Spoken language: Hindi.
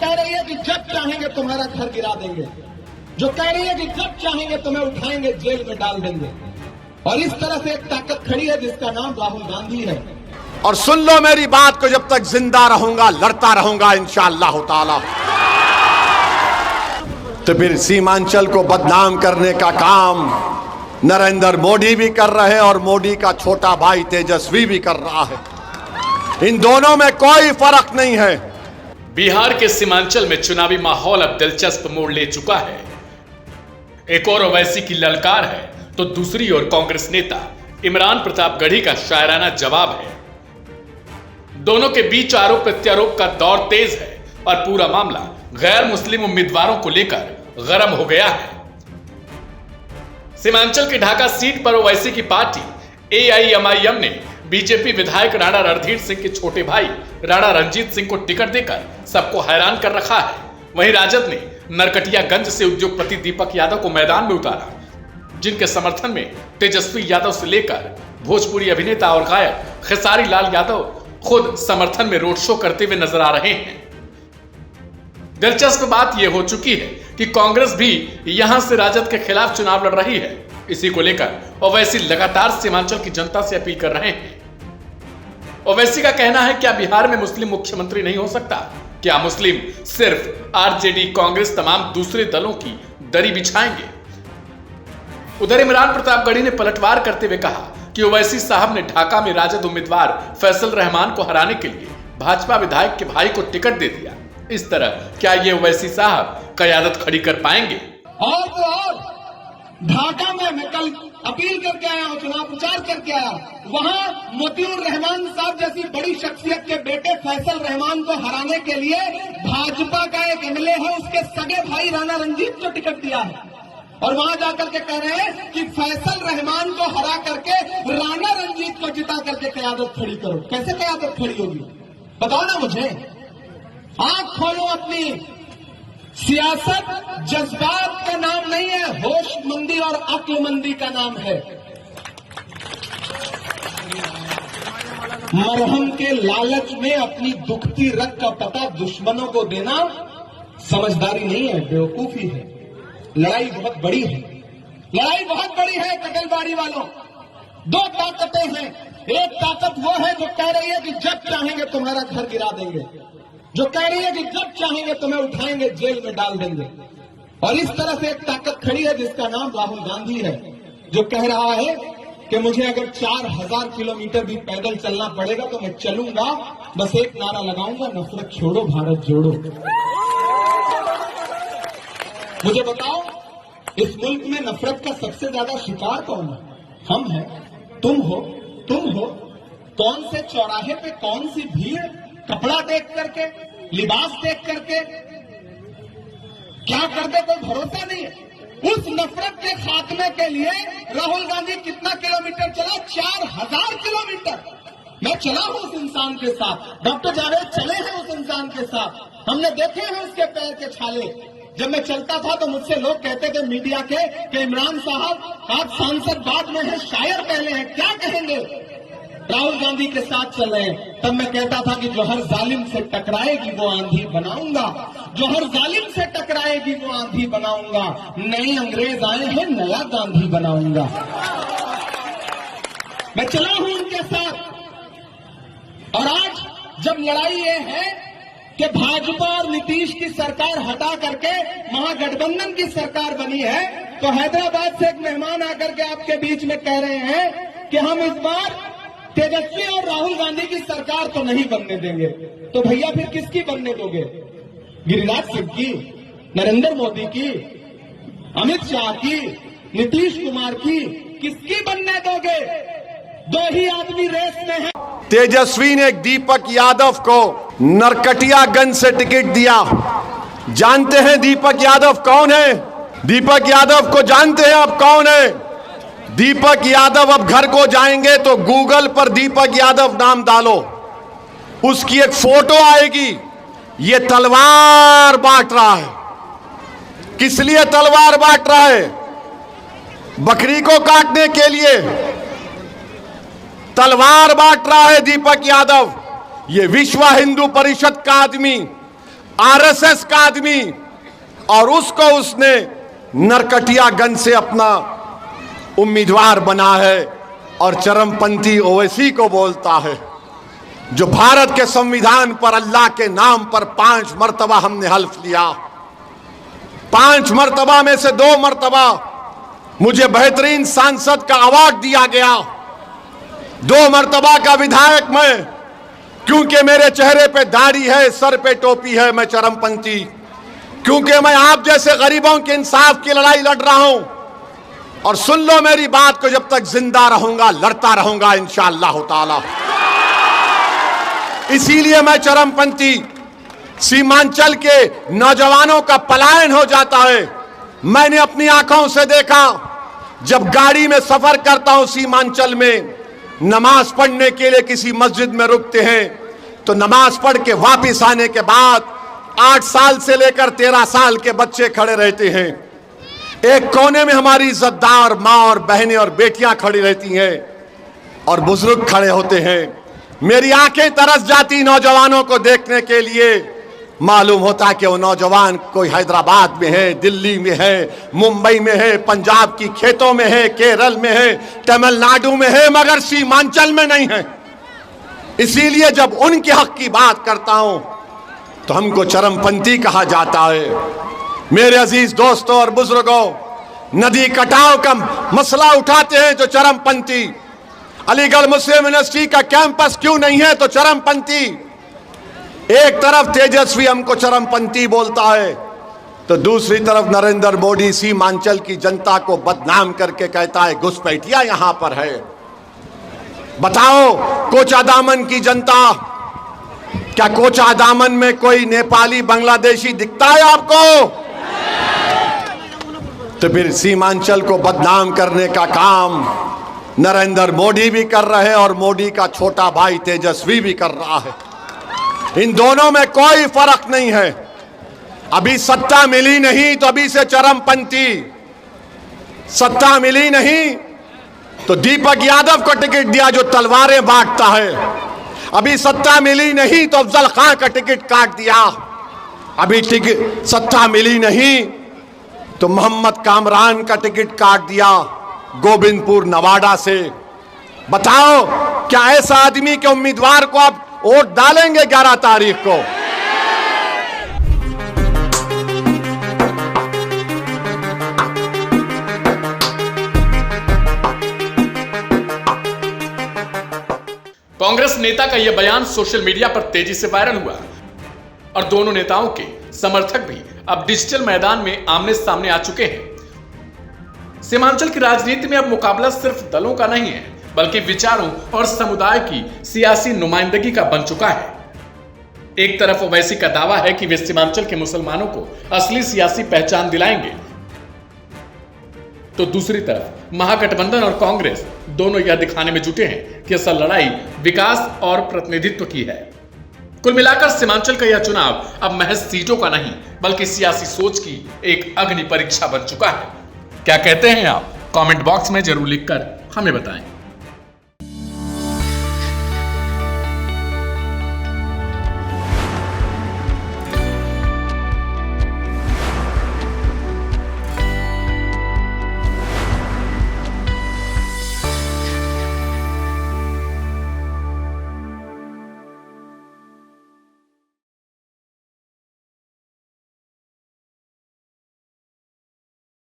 कह रही है कि जब चाहेंगे तुम्हारा घर गिरा देंगे, जो कह रही है कि जब चाहेंगे तुम्हें उठाएंगे जेल में डाल देंगे, और इस तरह से एक ताकत खड़ी है जिसका नाम राहुल गांधी है। और सुन लो मेरी बात को, जब तक जिंदा रहूंगा लड़ता रहूंगा इंशाअल्लाह ताला। तो फिर सीमांचल को बदनाम करने का काम नरेंद्र मोदी भी कर रहे हैं और मोदी का छोटा भाई तेजस्वी भी कर रहा है। इन दोनों में कोई फर्क नहीं है। बिहार के सीमांचल में चुनावी माहौल अब दिलचस्प मोड़ ले चुका है। एक और ओवैसी की ललकार है तो दूसरी ओर कांग्रेस नेता इमरान प्रतापगढ़ी का शायराना जवाब है। दोनों के बीच आरोप प्रत्यारोप का दौर तेज है और पूरा मामला गैर मुस्लिम उम्मीदवारों को लेकर गर्म हो गया है। सीमांचल की ढाका सीट पर ओवैसी की पार्टी AIMIM ने बीजेपी विधायक राणा रणधीर सिंह के छोटे भाई राणा रंजीत सिंह को टिकट देकर सबको हैरान कर रखा है। वहीं राजद ने नरकटियागंज से उद्योगपति दीपक यादव को मैदान में उतारा, जिनके समर्थन में तेजस्वी यादव से लेकर भोजपुरी अभिनेता और गायक खेसारी लाल यादव खुद समर्थन में रोड शो करते हुए नजर आ रहे हैं। दिलचस्प बात यह हो चुकी है कि कांग्रेस भी यहां से राजद के खिलाफ चुनाव लड़ रही है। इसी को लेकर ओवैसी लगातार सीमांचल की जनता से अपील कर रहे हैं। ओवैसी का कहना है, क्या बिहार में मुस्लिम मुख्यमंत्री नहीं हो सकता? क्या मुस्लिम सिर्फ RJD, कांग्रेस तमाम दूसरे दलों की दरी बिछाएंगे? उधर इमरान प्रतापगढ़ी ने पलटवार करते हुए कहा कि ओवैसी साहब ने ढाका में राजद उम्मीदवार फैसल रहमान को हराने के लिए भाजपा विधायक के भाई को टिकट दे दिया। इस तरह क्या ये ओवैसी साहब कयादत खड़ी कर पाएंगे? और तो और ढाका में मैं कल अपील करके आया हूं, चुनाव प्रचार करके आया, वहां मोतियूर रहमान साहब जैसी बड़ी शख्सियत के बेटे फैसल रहमान को हराने के लिए भाजपा का एक MLA है, उसके सगे भाई राणा रंजीत को टिकट दिया है। और वहां जाकर के कह रहे हैं कि फैसल रहमान को हरा करके राणा रंजीत को जिता करके कयादत खड़ी करो। कैसे कयादत खड़ी होगी बताओ ना मुझे। आंख खोलो अपनी। सियासत जज्बात का नाम नहीं है, होशमंदी और अक्लमंदी का नाम है। मरहम के लालच में अपनी दुखती रग का पता दुश्मनों को देना समझदारी नहीं है, बेवकूफी है। लड़ाई बहुत बड़ी है, लड़ाई बहुत बड़ी है कटलबाड़ी वालों। दो ताकतें हैं। एक ताकत वो है जो कह रही है कि जब चाहेंगे तुम्हारा घर गिरा देंगे, जो कह रही है कि जब चाहेंगे तुम्हें उठाएंगे जेल में डाल देंगे, और इस तरह से एक ताकत खड़ी है जिसका नाम राहुल गांधी है, जो कह रहा है कि मुझे अगर 4000 किलोमीटर भी पैदल चलना पड़ेगा तो मैं चलूंगा, बस एक नारा लगाऊंगा, नफरत छोड़ो भारत जोड़ो। मुझे बताओ, इस मुल्क में नफरत का सबसे ज्यादा शिकार कौन है? हम हैं, तुम हो, तुम हो। कौन से चौराहे पे कौन सी भीड़, कपड़ा देख करके, लिबास देख करके क्या कर दे कोई भरोसा नहीं है। उस नफरत के खात्मे के लिए राहुल गांधी कितना किलोमीटर चला? 4000 किलोमीटर। मैं चला हूं उस इंसान के साथ, डॉक्टर जावेद चले हैं उस इंसान के साथ, हमने देखे हैं उसके पैर के छाले। जब मैं चलता था तो मुझसे लोग कहते थे मीडिया के कि इमरान साहब आप सांसद बाद में हैं, शायर पहले हैं, क्या कहेंगे? राहुल गांधी के साथ चल रहे हैं। तब मैं कहता था कि जो हर जालिम से टकराएगी वो आंधी बनाऊंगा, जो हर जालिम से टकराएगी वो आंधी बनाऊंगा। नए अंग्रेज आए हैं, नया गांधी बनाऊंगा। मैं चला हूं उनके साथ। और आज जब लड़ाई ये है कि भाजपा और नीतीश की सरकार हटा करके महागठबंधन की सरकार बनी है, तो हैदराबाद से एक मेहमान आकर के आपके बीच में कह रहे हैं कि हम इस बार तेजस्वी और राहुल गांधी की सरकार तो नहीं बनने देंगे। तो भैया फिर किसकी बनने दोगे? गिरिराज सिंह की, नरेंद्र मोदी की, अमित शाह की, नीतीश कुमार की, किसकी बनने दोगे? दो ही आदमी रेस में है। तेजस्वी ने दीपक यादव को नरकटियागंज से टिकट दिया। जानते हैं दीपक यादव कौन है? दीपक यादव को जानते हैं आप कौन है? दीपक यादव अब घर को जाएंगे तो गूगल पर दीपक यादव नाम डालो, उसकी एक फोटो आएगी। ये तलवार बांट रहा है। किस लिए तलवार बांट रहा है? बकरी को काटने के लिए तलवार बांट रहा है दीपक यादव। ये विश्व हिंदू परिषद का आदमी आरएसएस का आदमी, और उसको उसने नरकटियागंज से अपना उम्मीदवार बना है और चरमपंथी ओवैसी को बोलता है, जो भारत के संविधान पर अल्लाह के नाम पर 5 मर्तबा हमने हल्फ लिया, 5 मर्तबा में से 2 मर्तबा मुझे बेहतरीन सांसद का अवार्ड दिया गया, 2 मर्तबा का विधायक मैं, क्योंकि मेरे चेहरे पे दाढ़ी है, सर पे टोपी है, मैं चरमपंथी, क्योंकि मैं आप जैसे गरीबों के इंसाफ की लड़ाई लड़ रहा हूं। और सुन लो मेरी बात को, जब तक जिंदा रहूंगा लड़ता रहूंगा इंशाअल्लाह ताला। इसीलिए मैं चरमपंथी। सीमांचल के नौजवानों का पलायन हो जाता है। मैंने अपनी आंखों से देखा, जब गाड़ी में सफर करता हूं सीमांचल में, नमाज पढ़ने के लिए किसी मस्जिद में रुकते हैं, तो नमाज पढ़ के वापस आने के बाद 8 साल से लेकर 13 साल के बच्चे खड़े रहते हैं। एक कोने में हमारी इज्जतदार माँ और बहनें और बेटियां खड़ी रहती हैं और बुजुर्ग खड़े होते हैं। मेरी आंखें तरस जाती नौजवानों को देखने के लिए। मालूम होता कि वो नौजवान कोई हैदराबाद में है, दिल्ली में है, मुंबई में है, पंजाब की खेतों में है, केरल में है, तमिलनाडु में है, मगर सीमांचल में नहीं है। इसीलिए जब उनके हक की बात करता हूं तो हमको चरमपंथी कहा जाता है। मेरे अजीज दोस्तों और बुजुर्गों, नदी कटाव का मसला उठाते हैं तो चरमपंथी। अलीगढ़ मुस्लिम यूनिवर्सिटी का कैंपस क्यों नहीं है तो चरमपंथी। एक तरफ तेजस्वी हमको चरमपंथी बोलता है, तो दूसरी तरफ नरेंद्र मोदी सीमांचल की जनता को बदनाम करके कहता है घुसपैठिया यहां पर है। बताओ, कोचा दामन की जनता, क्या कोचा दामन में कोई नेपाली बांग्लादेशी दिखता है आपको? तो फिर सीमांचल को बदनाम करने का काम नरेंद्र मोदी भी कर रहे हैं और मोदी का छोटा भाई तेजस्वी भी कर रहा है। इन दोनों में कोई फर्क नहीं है। अभी सत्ता मिली नहीं तो अभी से चरमपंथी, सत्ता मिली नहीं तो दीपक यादव को टिकट दिया जो तलवारें बांटता है। अभी सत्ता मिली नहीं तो अफजल खान का टिकट काट दिया। अभी टिकट सत्ता मिली नहीं तो मोहम्मद कामरान का टिकट काट दिया गोविंदपुर नवादा से। बताओ, क्या ऐसा आदमी के उम्मीदवार को आप वोट डालेंगे 11 तारीख को? कांग्रेस नेता का यह बयान सोशल मीडिया पर तेजी से वायरल हुआ और दोनों नेताओं के समर्थक भी अब डिजिटल मैदान में आमने सामने आ चुके हैं। सीमांचल की राजनीति में अब मुकाबला सिर्फ दलों का नहीं है, बल्कि विचारों और समुदाय की सियासी नुमाइंदगी का बन चुका है। एक तरफ ओवैसी का दावा है कि वे सीमांचल के मुसलमानों को असली सियासी पहचान दिलाएंगे, तो दूसरी तरफ महागठबंधन और कांग्रेस दोनों यह दिखाने में जुटे हैं कि असल लड़ाई विकास और प्रतिनिधित्व की है। कुल मिलाकर सीमांचल का यह चुनाव अब महज सीटों का नहीं, बल्कि सियासी सोच की एक अग्नि परीक्षा बन चुका है। क्या कहते हैं आप? कमेंट बॉक्स में जरूर लिखकर हमें बताएं।